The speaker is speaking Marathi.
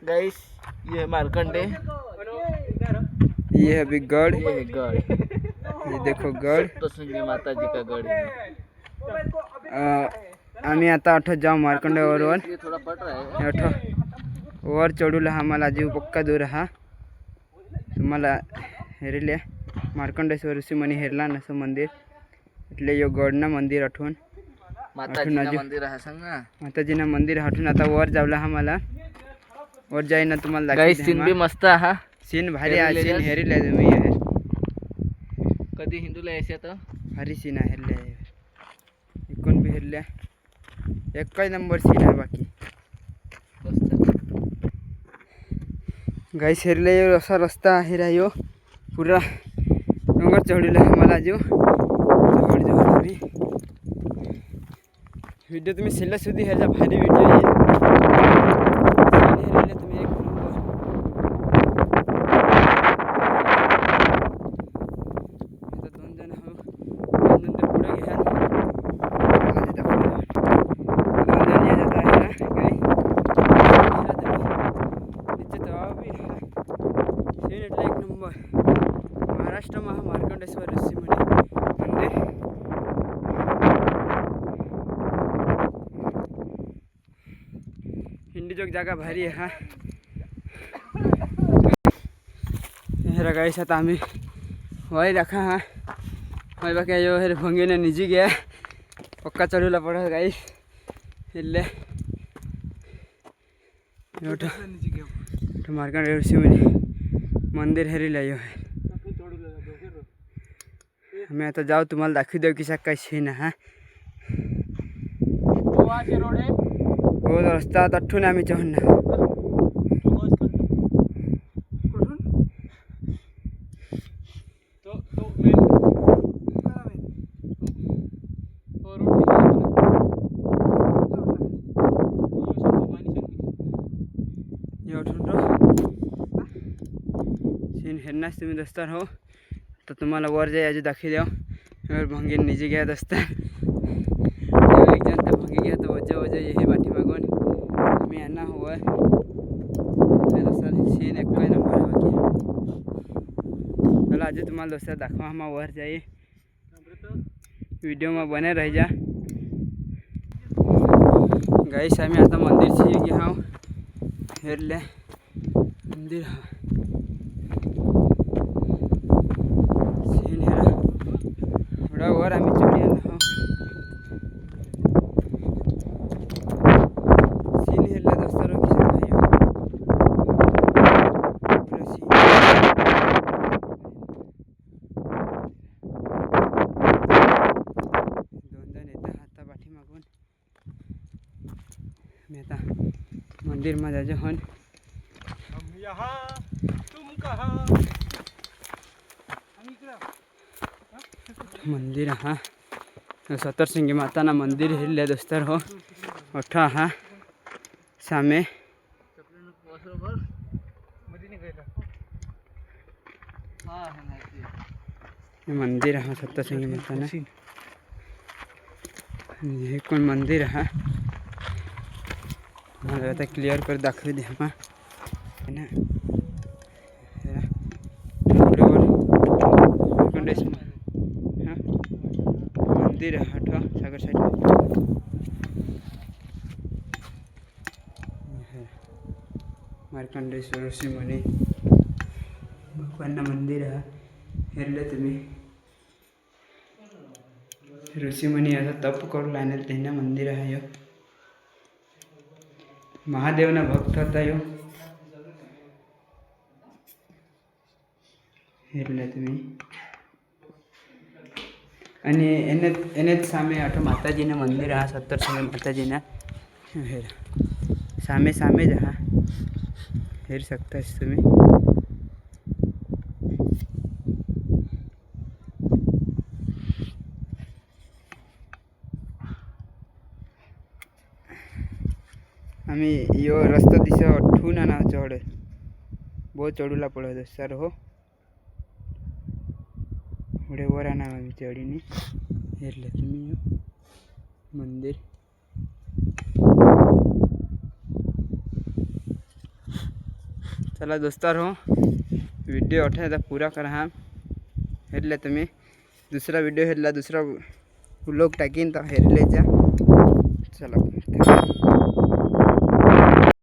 गाइस ये मार्कंडे, ये है अभी गढ़। ये है गढ़, ये देखो गढ़। सप्तशृंगी माता जी का गढ़ है। आम्ही आता आठवत जाऊ मार्कंडे वर ये थोड़ा फट रहा है। आठव वर चढूला आम्हाला जीव पक्का दूर हा तुम्हाला हेरिले मार्कंडेश्वर ऋषी मुनी हेरला नसं मंदिर એટલે यो गडना मंदिर आठवून माताजीना मंदिर आहे सांग ना. माताजीना मंदिर आठवून आता वर जावला आम्हाला वर जाईना तुम्हाला गाइस सीन भी मस्त आहे. सीन भारी आहे. सीन हेरिले तुम्ही कधी हिंदूला यायचे तर भारी सीन आहे हेरले इकडून बी हेरले एकच नंबर सीन आहे. बाकी गाइस हेरले असा रस्ता आहे रायो पुरा डोंगर चढूला मला जीव जवळ जवळ तुम्ही व्हिडिओ तुम्ही शेवट सुधी ह्याचा भारी व्हिडिओ येईल. हेरले तुम्ही एक नंबर दोन जण हो दोन जण पुढे घ्या महाराष्ट्र मार्कंडेश्वर ऋषी मुनी मंदिर हिंडीचोक जागा भारी आहे. हा हेरा गाइस आता आम्ही वही रखा हा वही बाकी जो हेर भंगीने निजी गया पक्का चढूला पडत गाइस हेरले मार्कंडे ऋषी मुनी मंदिर हेरिला यो आहे. आम्ही आता जाऊ तुम्हाला दाखवू देऊ की काय सीन हा हो रस्ता तठून आम्ही चढून सीन हेरनाच तुम्ही दोस्तार हो तर तुम्हाला वर जाई अजून दाखवी देव भंगी निजी घ्या दोस्तार एक जण तर भंगी घ्या तर वजा वजा हे पाठी मागून आम्ही यांना हवं दोस्तार सीन एकच नंबर आहे. बाकी चला अजून तुम्हाला दोस्तार दाखवा मग वर जाई व्हिडिओ मग बने रह जा. गाइस आम्ही आता मंदिरची घ्या हेरले मंदिर हा सीन हेरा थोडा वर आम्ही चढी आलो सीन हेरला दोस्तार दोन जण येतं हाता पाठी मागून मी आता मंदिर मध्ये जायचं हन मंदिर हा सप्तशृंगी माताना मंदिर हेरले दोस्तार हो मोठा हा सामे मंदिर हा सप्तशृंगी माताना हे कोण मंदिर हा मला आता क्लिअर कर दाखवू दे हा मंदिर आठवा सागर साइड मार्कंडेश्वर ऋषी मुनी भगवान मंदिर है हेरले तुम्ही ऋषी मुनी आता तप करू लागले त्यांना मंदिर आहे यो महादेवना भक्त होता यो हेरले तुम्ही आणि एनेच सामे आठो माताजीना मंदिर हा सप्तशृंगी माताजीना हेर सामे सामे जहा हेर सकतास तुम्ही आम्ही यो रस्ता दिसा ठून ना चढ बहुत चढूला पडत सर हो पुढे वर आणा आम्ही चढीने हेरले तुम्ही मंदिर चला दोस्तार हो व्हिडिओ आता पुरा करा हा हेरले तुम्ही दुसरा व्हिडिओ हेरला दुसरा व्लॉग टाकीन तर हेरलेचा चला